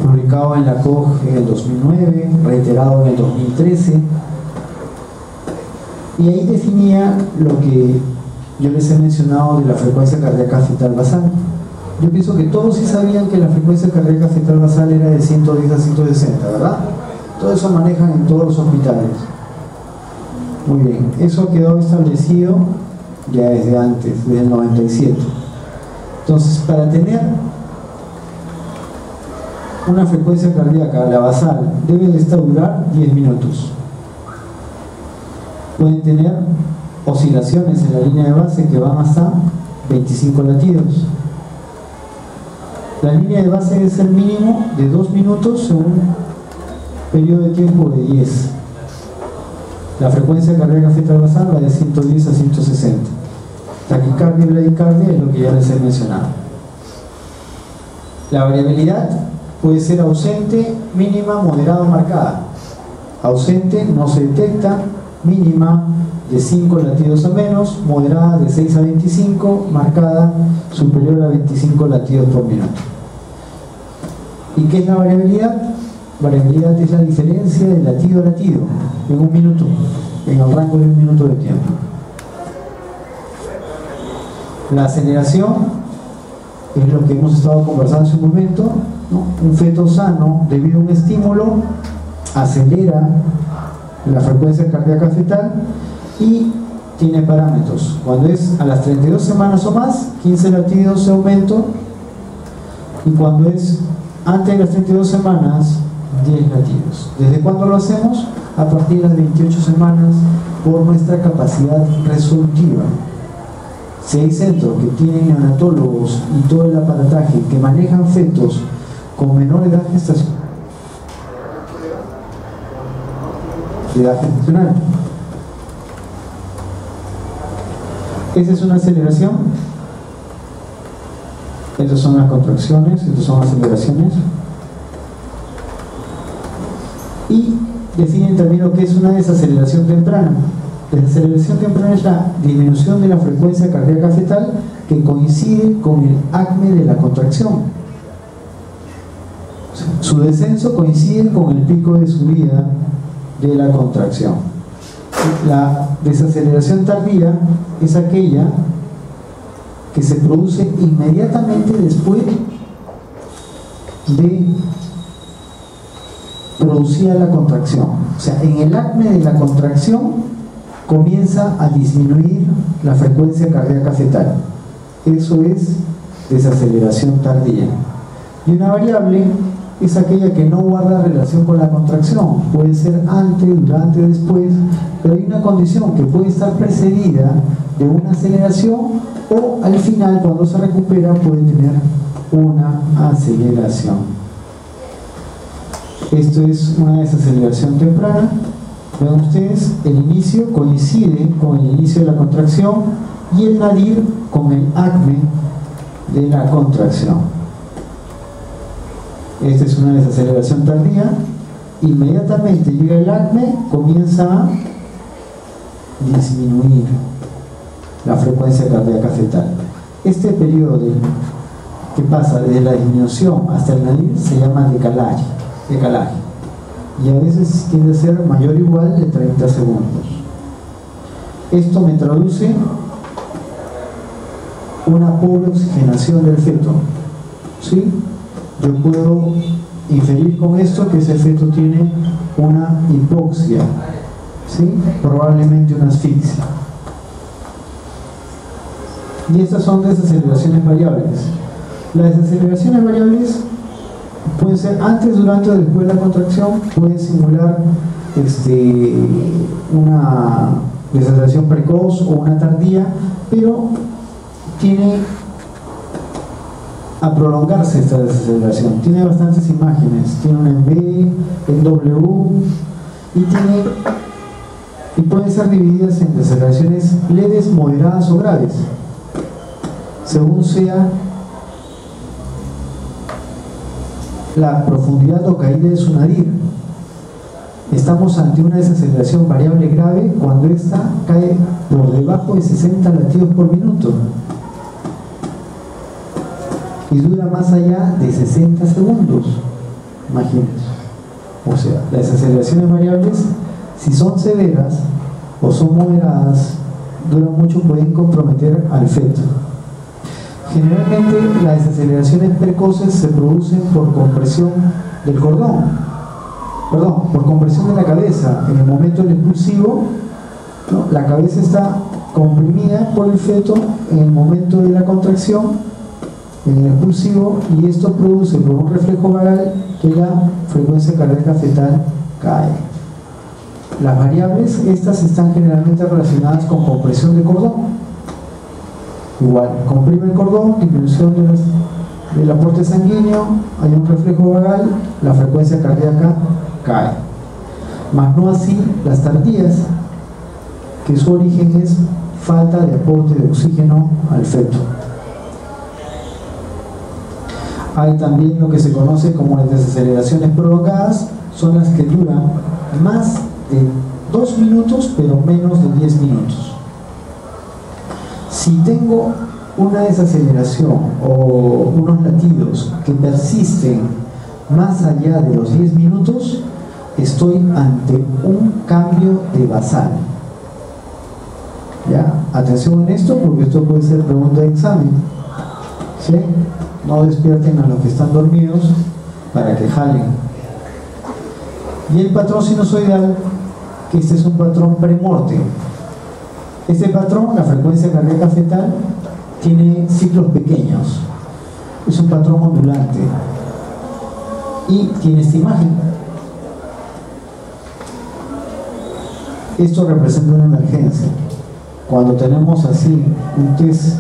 publicado en la COG en el 2009, reiterado en el 2013, y ahí definía lo que yo les he mencionado de la frecuencia cardíaca fetal basal. Yo pienso que todos sí sabían que la frecuencia cardíaca fetal basal era de 110 a 160, ¿verdad? Todo eso manejan en todos los hospitales. Muy bien, eso quedó establecido ya desde antes, desde el 97. Entonces, para tener una frecuencia cardíaca, la basal, debe de durar 10 minutos. Pueden tener oscilaciones en la línea de base que van hasta 25 latidos. La línea de base debe ser mínimo de 2 minutos según un periodo de tiempo de 10. La frecuencia cardíaca fetal basal va de 110 a 160. Taquicardia y bradicardia es lo que ya les he mencionado. La variabilidad puede ser ausente, mínima, moderada o marcada. Ausente, no se detecta. Mínima, de 5 latidos a menos. Moderada, de 6 a 25. Marcada, superior a 25 latidos por minuto. ¿Y qué es la variabilidad? Variabilidad es la diferencia de latido a latido en un minuto, en el rango de un minuto de tiempo. La aceleración es lo que hemos estado conversando hace un momento, ¿no? Un feto sano, debido a un estímulo, acelera la frecuencia cardíaca fetal y tiene parámetros. Cuando es a las 32 semanas o más, 15 latidos de aumento, Y cuando es antes de las 32 semanas, 10 latidos. ¿Desde cuándo lo hacemos? A partir de las 28 semanas, por nuestra capacidad resolutiva. Si hay centros que tienen neonatólogos y todo el aparataje que manejan fetos con menor edad gestacional, esa es una aceleración. Estas son las contracciones, estas son aceleraciones. Y definen también lo que es una desaceleración temprana. Desaceleración temprana es la disminución de la frecuencia cardíaca fetal que coincide con el acme de la contracción. Su descenso coincide con el pico de subida de la contracción. La desaceleración tardía es aquella que se produce inmediatamente después de producida la contracción. O sea, en el acme de la contracción comienza a disminuir la frecuencia cardíaca fetal. Eso es desaceleración tardía. Y una variable es aquella que no guarda relación con la contracción. Puede ser antes, durante, después, pero hay una condición que puede estar precedida de una aceleración o al final, cuando se recupera, puede tener una aceleración. Esto es una desaceleración temprana. Vean ustedes, el inicio coincide con el inicio de la contracción y el nadir con el acme de la contracción. Esta es una desaceleración tardía. Inmediatamente llega el acme, comienza a disminuir la frecuencia cardíaca fetal. Este periodo que pasa desde la disminución hasta el nadir se llama decalaje. Y a veces tiende a ser mayor o igual de 30 segundos. Esto me traduce una pobre oxigenación del feto. ¿Sí? Yo puedo inferir con esto que ese feto tiene una hipoxia, ¿sí? Probablemente una asfixia. Y estas son desaceleraciones variables. Las desaceleraciones variables pueden ser antes, durante o después de la contracción. Pueden simular una desaceleración precoz o una tardía, pero tiene a prolongarse esta desaceleración. Tiene bastantes imágenes, tiene un en V, en W, y pueden ser divididas en desaceleraciones leves, moderadas o graves, según sea la profundidad o caída de su nadir. Estamos ante una desaceleración variable grave cuando ésta cae por debajo de 60 latidos por minuto y dura más allá de 60 segundos. Imagínense. O sea, las desaceleraciones variables, si son severas o son moderadas, duran mucho, pueden comprometer al feto. Generalmente las desaceleraciones precoces se producen por compresión del cordón, por compresión de la cabeza. En el momento del expulsivo, ¿no? La cabeza está comprimida por el feto en el momento de la contracción, en el expulsivo, y esto produce por un reflejo vagal que la frecuencia cardíaca fetal cae. Las variables, estas están generalmente relacionadas con compresión de cordón. Igual, comprime el cordón, disminución del aporte sanguíneo, hay un reflejo vagal, la frecuencia cardíaca cae. Mas no así las tardías, que su origen es falta de aporte de oxígeno al feto. Hay también lo que se conoce como las desaceleraciones prolongadas, son las que duran más de 2 minutos pero menos de 10 minutos. Si tengo una desaceleración o unos latidos que persisten más allá de los 10 minutos, estoy ante un cambio de basal. ¿Ya? Atención en esto, porque esto puede ser pregunta de examen. ¿Sí? No despierten a los que están dormidos para que jalen. Y el patrón sinusoidal, que este es un patrón premorte. Este patrón, la frecuencia cardíaca fetal, tiene ciclos pequeños. Es un patrón ondulante y tiene esta imagen. Esto representa una emergencia. Cuando tenemos así un test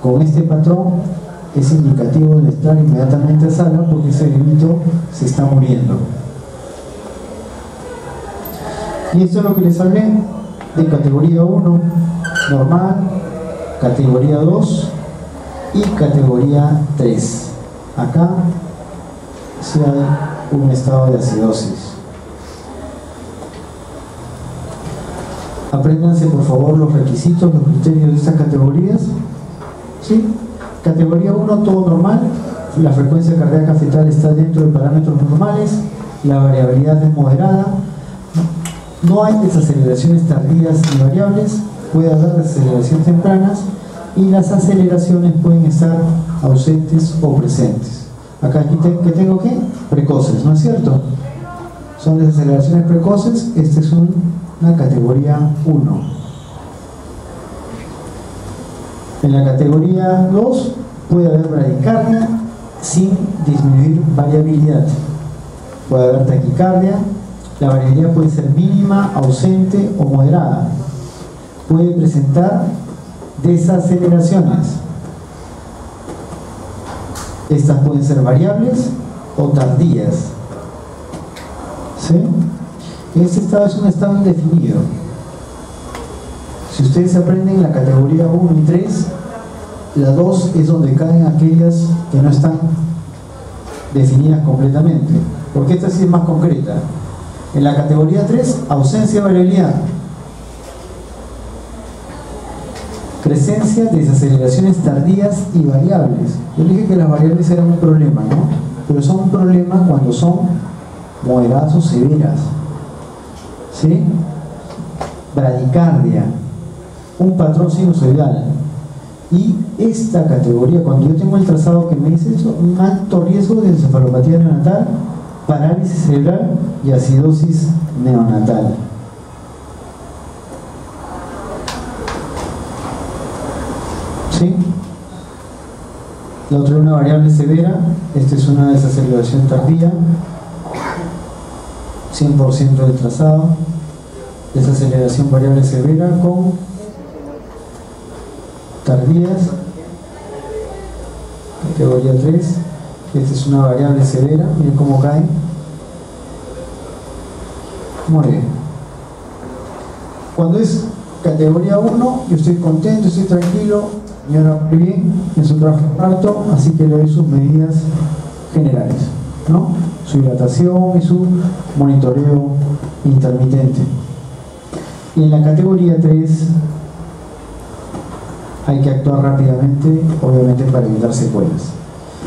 con este patrón, es indicativo de estar inmediatamente a sala porque ese bebito se está muriendo. Y esto es lo que les hablé de categoría 1, normal, categoría 2 y categoría 3. Acá sí hay un estado de acidosis. Apréndanse por favor los requisitos, los criterios de estas categorías. ¿Sí? Categoría 1, todo normal, la frecuencia cardíaca fetal está dentro de parámetros normales, la variabilidad es moderada, no hay desaceleraciones tardías ni variables, puede haber desaceleraciones tempranas y las aceleraciones pueden estar ausentes o presentes. Acá ¿qué tengo que? Precoces, ¿no es cierto? Son desaceleraciones precoces, esta es una categoría 1. En la categoría 2 puede haber bradicardia sin disminuir variabilidad. Puede haber taquicardia, la variabilidad puede ser mínima, ausente o moderada. Puede presentar desaceleraciones. Estas pueden ser variables o tardías. ¿Sí? Este estado es un estado indefinido. Si ustedes aprenden la categoría 1 y 3, la 2 es donde caen aquellas que no están definidas completamente, porque esta sí es más concreta. En la categoría 3, ausencia de variabilidad, presencia de desaceleraciones tardías y variables. Yo dije que las variables eran un problema, ¿no? Pero son un problema cuando son moderadas o severas. ¿Sí? Bradicardia, un patrón sinusoidal. Y esta categoría, cuando yo tengo el trazado que me dice eso, un alto riesgo de encefalopatía neonatal, parálisis cerebral y acidosis neonatal. ¿Sí? La otra es una variable severa, esta es una desaceleración tardía, 100% del trazado, desaceleración variable severa con tardías, categoría 3, esta es una variable severa, miren cómo cae, muere. Cuando es categoría 1, yo estoy contento, estoy tranquilo, y ahora muy bien en su trabajo alto, así que le doy sus medidas generales, ¿no? Su hidratación y su monitoreo intermitente. Y en la categoría 3 hay que actuar rápidamente, obviamente para evitar secuelas.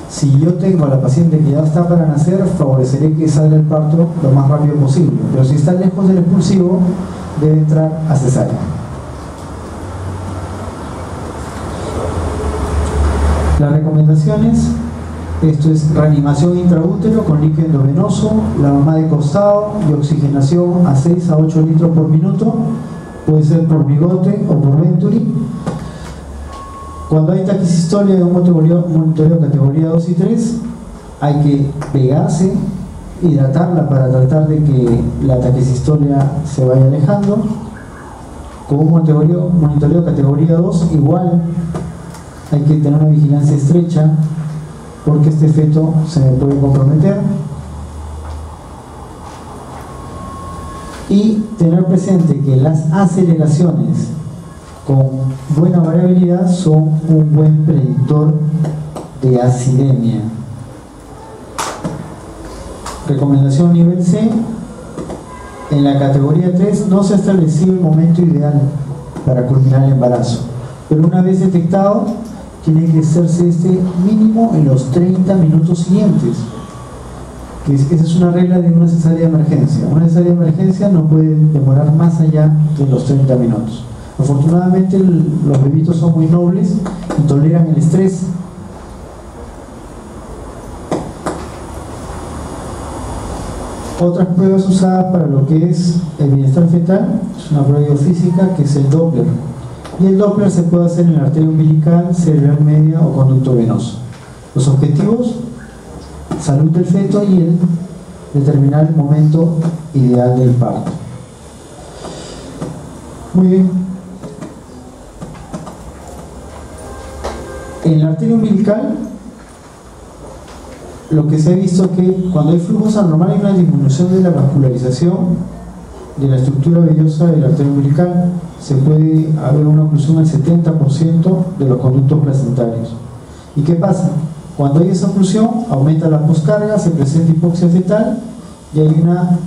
Si yo tengo a la paciente que ya está para nacer, favoreceré que salga el parto lo más rápido posible, pero si está lejos del expulsivo, debe entrar a cesárea. Las recomendaciones, esto es reanimación intraútero con líquido endovenoso, la mamá de costado y oxigenación a 6 a 8 litros por minuto, puede ser por bigote o por Venturi. Cuando hay taquisistolia de un monitoreo categoría 2 y 3, hay que pegarse, hidratarla para tratar de que la taquisistolia se vaya alejando. Con un monitoreo categoría 2, igual hay que tener una vigilancia estrecha porque este feto se me puede comprometer. Y tener presente que las aceleraciones con buena variabilidad son un buen predictor de acidemia. Recomendación nivel C. En la categoría 3 no se ha establecido el momento ideal para culminar el embarazo, pero una vez detectado tiene que hacerse este mínimo en los 30 minutos siguientes. Esa es una regla de una cesárea de emergencia. Una cesárea de emergencia no puede demorar más allá de los 30 minutos. Afortunadamente los bebitos son muy nobles y toleran el estrés. Otras pruebas usadas para lo que es el bienestar fetal es una prueba biofísica que es el Doppler. Y el Doppler se puede hacer en la arteria umbilical, cerebral media o conducto venoso. Los objetivos: salud del feto y el determinar el momento ideal del parto. Muy bien. En la arteria umbilical, lo que se ha visto es que cuando hay flujos anormales hay una disminución de la vascularización de la estructura vellosa de la arteria umbilical. Se puede haber una oclusión del 70% de los conductos placentarios. ¿Y qué pasa? Cuando hay esa oclusión, aumenta la poscarga, se presenta hipoxia fetal y hay una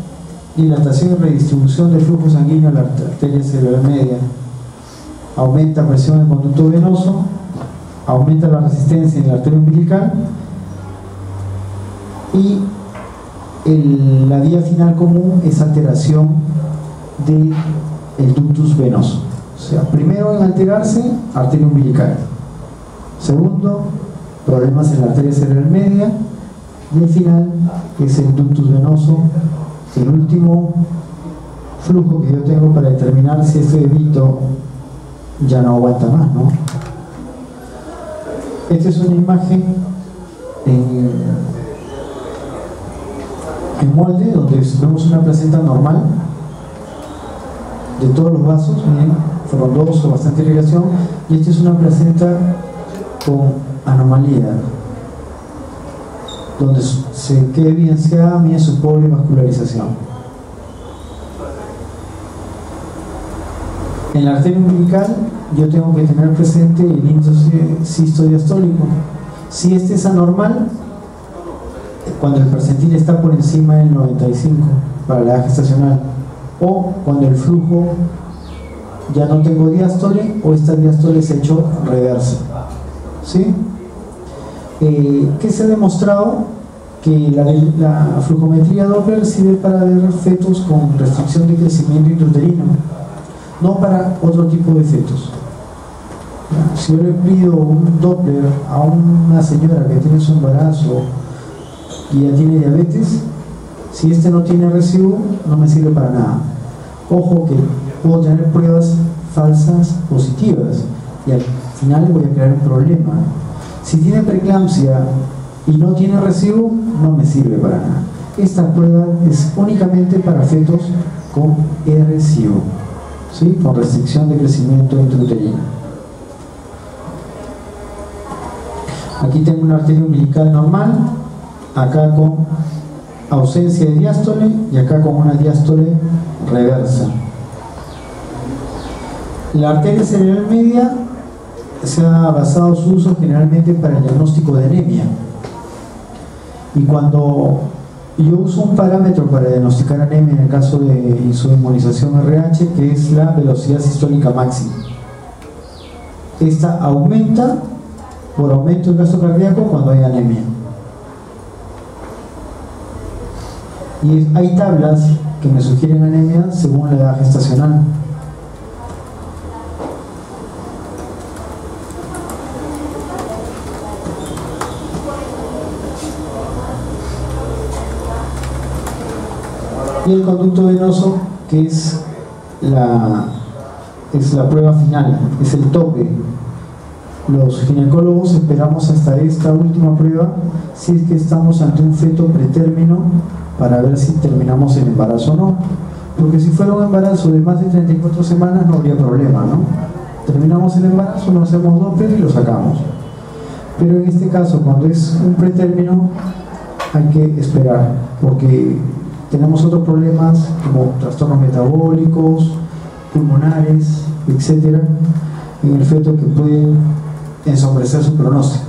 dilatación y redistribución de flujo sanguíneo a la arteria cerebral media. Aumenta presión en el conducto venoso, aumenta la resistencia en la arteria umbilical y la vía final común es alteración del ductus venoso. O sea, primero en alterarse, arteria umbilical. Segundo, problemas en la arteria cerebral media. Y el final es el ductus venoso, el último flujo que yo tengo para determinar si este bebito ya no aguanta más, ¿no? Esta es una imagen en molde donde vemos una placenta normal de todos los vasos, bien frondoso, bastante irrigación, y esta es una placenta con anomalía, donde se queda evidenciada su pobre vascularización. En la arteria umbilical yo tengo que tener presente el índice sistodiastólico. Si este es anormal, cuando el percentil está por encima del 95 para la edad gestacional, o cuando el flujo ya no tengo diástole o esta diástole se ha hecho reversa. ¿Sí? ¿Qué se ha demostrado? Que la flujometría Doppler sirve para ver fetos con restricción de crecimiento intrauterino, no para otro tipo de fetos. Si yo le pido un Doppler a una señora que tiene su embarazo y ya tiene diabetes, si este no tiene residuo, no me sirve para nada. Ojo que puedo tener pruebas falsas positivas y al final le voy a crear un problema. Si tiene preeclampsia y no tiene residuo, no me sirve para nada. Esta prueba es únicamente para fetos con residuo, ¿sí? Con restricción de crecimiento intrauterino. Aquí tengo una arteria umbilical normal, acá con ausencia de diástole y acá con una diástole reversa. La arteria cerebral media se ha basado su uso generalmente para el diagnóstico de anemia, y cuando yo uso un parámetro para diagnosticar anemia en el caso de insulinolización RH, que es la velocidad sistólica máxima, esta aumenta por aumento del gasto cardíaco cuando hay anemia. Y hay tablas que me sugieren anemia según la edad gestacional. Y el conducto venoso, que es la prueba final, es el tope. Los ginecólogos esperamos hasta esta última prueba si es que estamos ante un feto pretérmino para ver si terminamos el embarazo o no, porque si fuera un embarazo de más de 34 semanas no habría problema, ¿no? Terminamos el embarazo, lo hacemos Doppler y lo sacamos. Pero en este caso, cuando es un pretérmino, hay que esperar, porque tenemos otros problemas como trastornos metabólicos, pulmonares, etcétera, en el feto que pueden ensombrecer su pronóstico.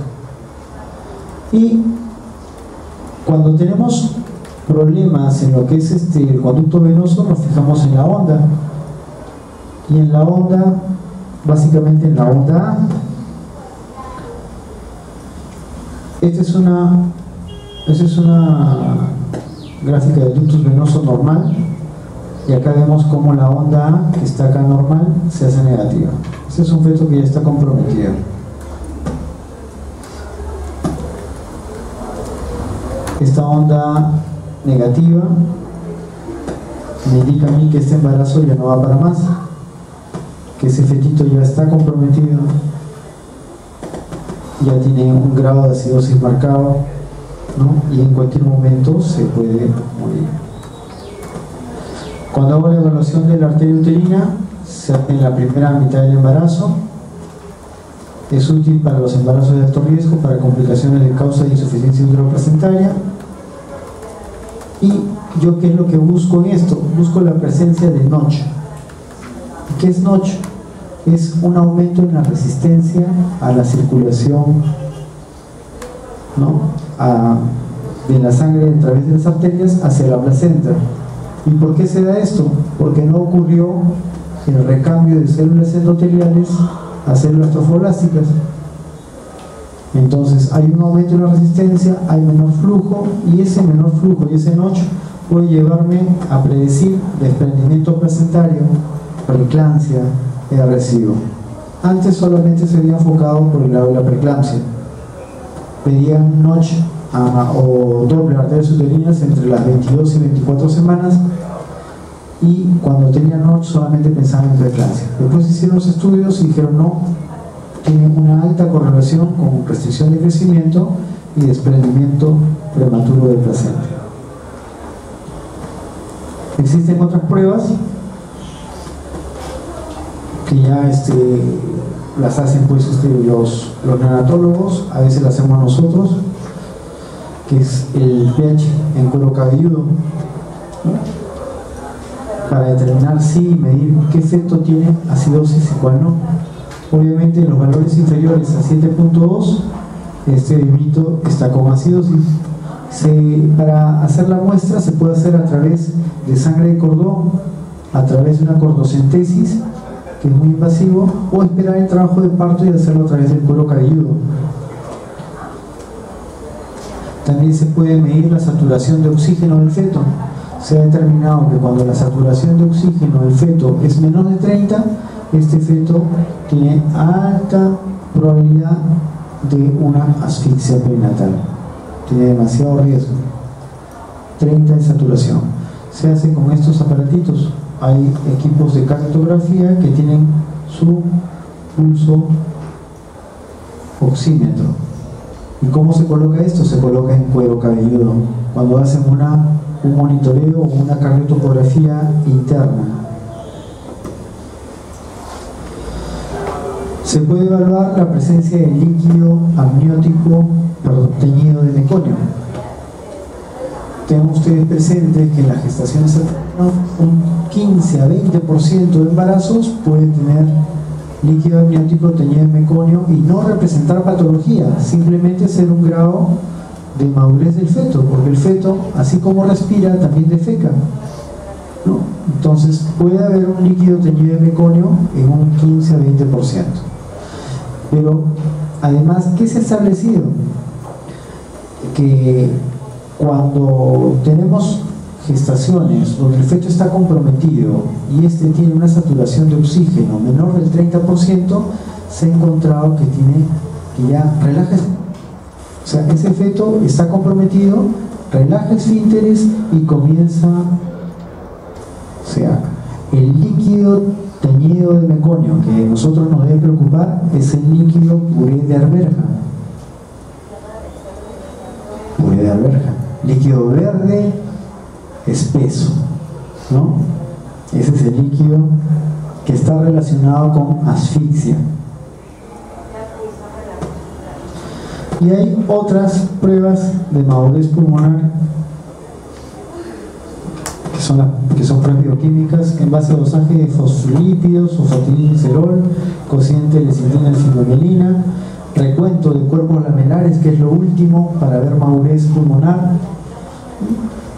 Y cuando tenemos problemas en lo que es el conducto venoso, nos fijamos en la onda, y en la onda, básicamente en la onda A. Esta es una gráfica de ductus venoso normal, y acá vemos cómo la onda A, que está acá normal, se hace negativa. Este es un feto que ya está comprometido. Esta onda negativa me indica a mí que este embarazo ya no va para más, que ese fetito ya está comprometido. ya tiene un grado de acidosis marcado, ¿no? Y en cualquier momento se puede morir. Cuando hago la evaluación de la arteria uterina, se hace en la primera mitad del embarazo. Es útil para los embarazos de alto riesgo, para complicaciones de causa de insuficiencia uteroplacentaria. Y yo, ¿qué es lo que busco en esto? Busco la presencia de Notch. ¿Qué es Notch? Es un aumento en la resistencia a la circulación, ¿no? De la sangre a través de las arterias hacia la placenta. ¿Y por qué se da esto? Porque no ocurrió el recambio de células endoteliales a células trofoblásticas. Entonces hay un aumento en la resistencia, hay menor flujo, y ese menor flujo y ese Notch puede llevarme a predecir desprendimiento placentario, preeclampsia, recibo. Antes solamente se había enfocado por el lado de la preeclampsia. Pedían Notch o doble arterias uterinas entre las 22 y 24 semanas, y cuando tenían Notch solamente pensaban en preeclampsia. Después hicieron los estudios y dijeron no, tienen una alta correlación con restricción de crecimiento y desprendimiento prematuro de placenta. Existen otras pruebas que ya las hacen pues los neonatólogos, a veces las hacemos nosotros, que es el pH en cuero cabelludo, ¿no? Para determinar si medir qué efecto tiene acidosis y cuál no. Obviamente los valores inferiores a 7.2, este bebito está con acidosis. Para hacer la muestra se puede hacer a través de sangre de cordón, a través de una cordocentesis, que es muy invasivo, o esperar el trabajo de parto y hacerlo a través del cuero cabelludo. También se puede medir la saturación de oxígeno del feto. Se ha determinado que cuando la saturación de oxígeno del feto es menor de 30, este feto tiene alta probabilidad de una asfixia perinatal. Tiene demasiado riesgo. 30 de saturación. Se hace con estos aparatitos. Hay equipos de cardiografía que tienen su pulso oxímetro. ¿Y cómo se coloca esto? Se coloca en cuero cabelludo, cuando hacen un monitoreo o una cardiotopografía interna. Se puede evaluar la presencia de líquido amniótico teñido de meconio. Tengan ustedes presentes que en la gestación un 15 a 20% de embarazos pueden tener líquido amniótico teñido de meconio y no representar patología, simplemente ser un grado de madurez del feto, porque el feto, así como respira, también defeca, ¿no? Entonces puede haber un líquido teñido de meconio en un 15 a 20%. Pero además, ¿qué se ha establecido? Que cuando tenemos gestaciones donde el feto está comprometido y tiene una saturación de oxígeno menor del 30%, se ha encontrado que ya relaja, o sea, ese feto está comprometido, relaja esfínteres y comienza, o sea, el líquido teñido de meconio que a nosotros nos debe preocupar es el líquido puré de arveja. Puré de arveja, líquido verde espeso, ¿no? Ese es el líquido que está relacionado con asfixia. Y hay otras pruebas de madurez pulmonar que son pruebas bioquímicas en base a dosaje de fosfolípidos, sulfatilicerol, cociente de lecitina y fibromielina, recuento de cuerpos lamelares, que es lo último para ver madurez pulmonar,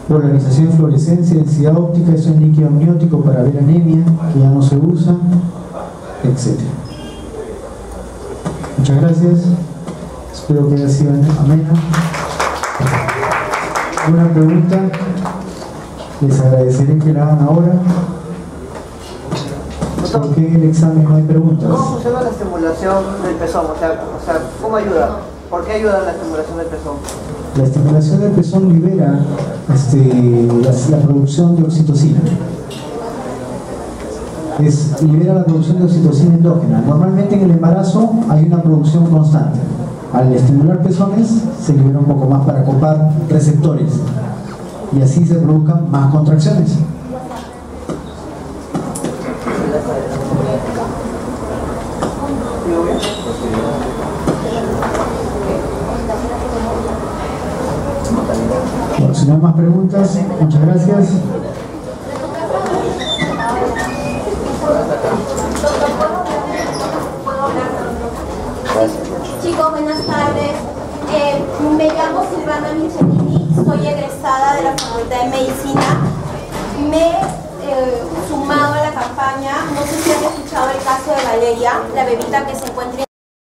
polarización, fluorescencia, densidad óptica, eso es líquido amniótico para ver anemia, que ya no se usa, etc. Muchas gracias, espero que haya sido amena. ¿Alguna pregunta? Les agradeceré que la hagan ahora. ¿Por qué en el examen no hay preguntas? ¿Cómo funciona la estimulación del pezón? O sea, ¿cómo ayuda? ¿Por qué ayuda la estimulación del pezón? La estimulación del pezón libera la producción de oxitocina. Libera la producción de oxitocina endógena. Normalmente en el embarazo hay una producción constante. Al estimular pezones se libera un poco más para copar receptores y así se produzcan más contracciones. Bueno, si no hay más preguntas, muchas gracias. Chicos, buenas tardes. Me llamo Silvana Michelini, soy egresada de la Facultad de Medicina. Me he sumado a la campaña, no sé si han escuchado el caso de Valeria, la bebita que se encuentra